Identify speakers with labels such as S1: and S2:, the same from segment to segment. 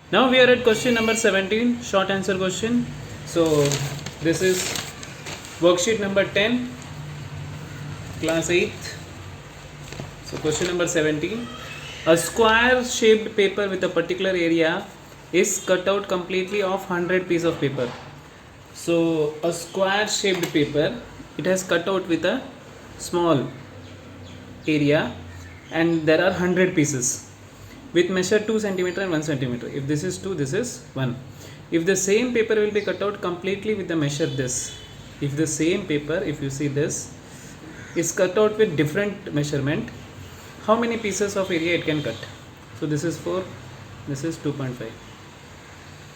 S1: Now we are at question number 17, short answer question. So this is worksheet number 10, class 8th. So question number 17. A square shaped paper with a particular area is cut out completely of 100 piece of paper. So a square shaped paper, it has cut out with a small area and there are 100 pieces with measure 2 centimeter and 1 centimeter. If this is 2, this is 1. If the same paper will be cut out completely with the measure this, if the same paper, if you see this, is cut out with different measurement, how many pieces of area it can cut? So this is 4, this is 2.5.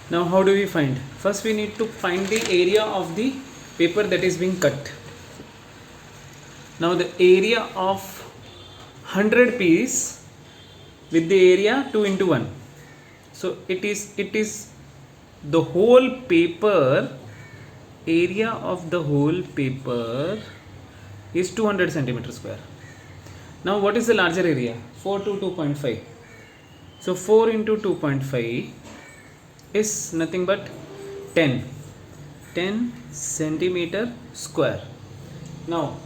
S1: Now how do we find? First we need to find the area of the paper that is being cut. Now the area of 100 piece with the area 2 into 1. So it is the whole paper, area of the whole paper is 200 centimeter square. Now what is the larger area? 4 to 2.5. So 4 into 2.5 is nothing but 10 centimeter square. Now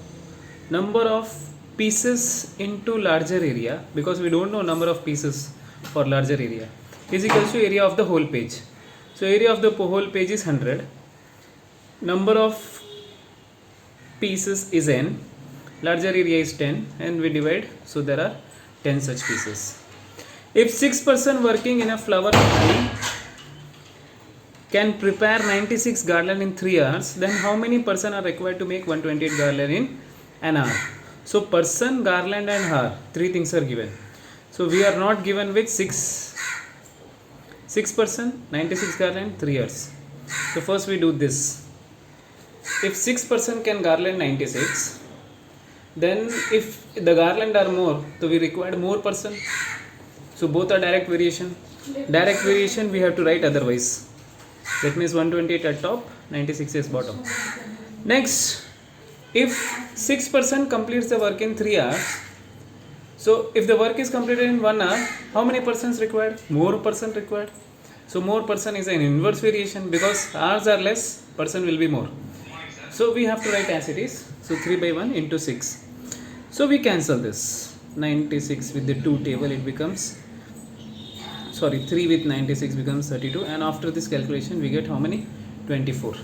S1: number of pieces into larger area, because we don't know number of pieces for larger area, is equals to area of the whole page. So area of the whole page is 100, number of pieces is n, larger area is 10, and we divide, so there are 10 such pieces. If 6 person working in a flower factory can prepare 96 garland in 3 hours, then how many person are required to make 128 garland in an hour? So person, garland and hour, 3 things are given. So we are not given with 6 person, 96 garland, 3 hours. So first we do this. If 6 person can garland 96, then if the garland are more, so we require more person. So both are direct variation. Direct variation we have to write otherwise. That means 128 at top, 96 is bottom. Next, if 6 person completes the work in 3 hours, so if the work is completed in 1 hour, how many persons required? More person required. So more person is an inverse variation, because hours are less, person will be more. So we have to write as it is. So 3 by 1 into 6. So we cancel this. 96 with the 2 table, it becomes, 3 with 96 becomes 32, and after this calculation we get how many? 24.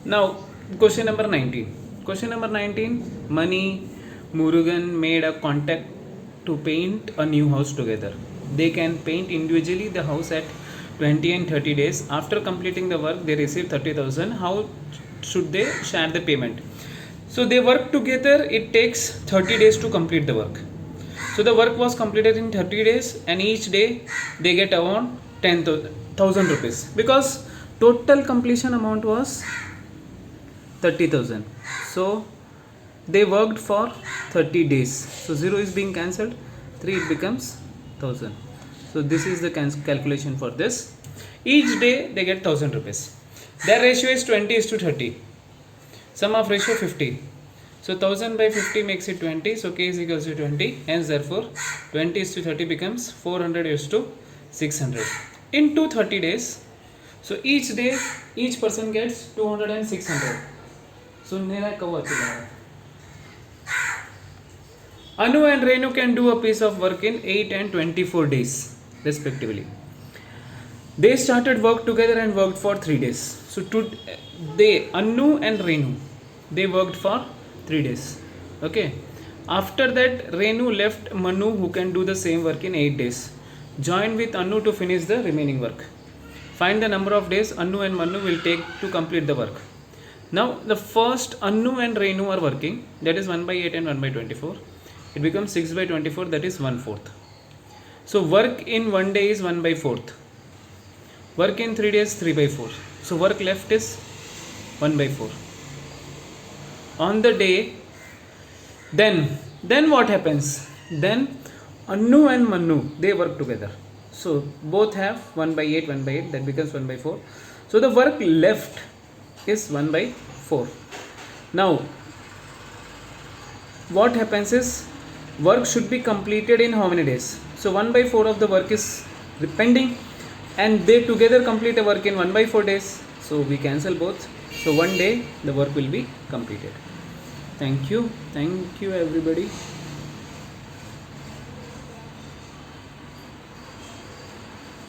S1: Now question number 19. Question number 19. Mani, Murugan made a contract to paint a new house together. They can paint individually the house at 20 and 30 days. After completing the work, they receive 30,000. How should they share the payment? So they work together. It takes 30 days to complete the work. So the work was completed in 30 days, and each day they get around 10,000 rupees, because total completion amount was 30,000. So they worked for 30 days. So 0 is being cancelled, 3 it becomes 1000. So this is the calculation for this. Each day they get 1000 rupees. Their ratio is 20 is to 30. Sum of ratio 50. So 1000 by 50 makes it 20. So k is equals to 20. Hence therefore 20 is to 30 becomes 400 is to 600. Into 30 days. So each day each person gets 200 and 600. So Nera cover. Anu and Renu can do a piece of work in 8 and 24 days respectively. They started work together and worked for 3 days. So Anu and Renu, they worked for 3 days. Okay. After that, Renu left Manu, who can do the same work in 8 days. Joined with Anu to finish the remaining work. Find the number of days Anu and Manu will take to complete the work. Now the first Anu and Renu are working, that is 1 by 8 and 1 by 24. It becomes 6 by 24, that is 1/4. So work in 1 day is 1 by 4th. Work in 3 days 3 by 4. So work left is 1 by 4. On the day, then what happens? Then Anu and Manu, they work together. So both have 1 by 8, 1 by 8, that becomes 1 by 4. So the work left is 1 by 4. Now what happens is, work should be completed in how many days? So 1 by 4 of the work is pending. and they together complete a work in 1/4 days, so we cancel both. So one day the work will be completed. Thank you everybody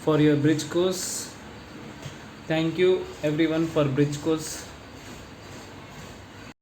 S1: for your bridge course. Thank you everyone for bridge course.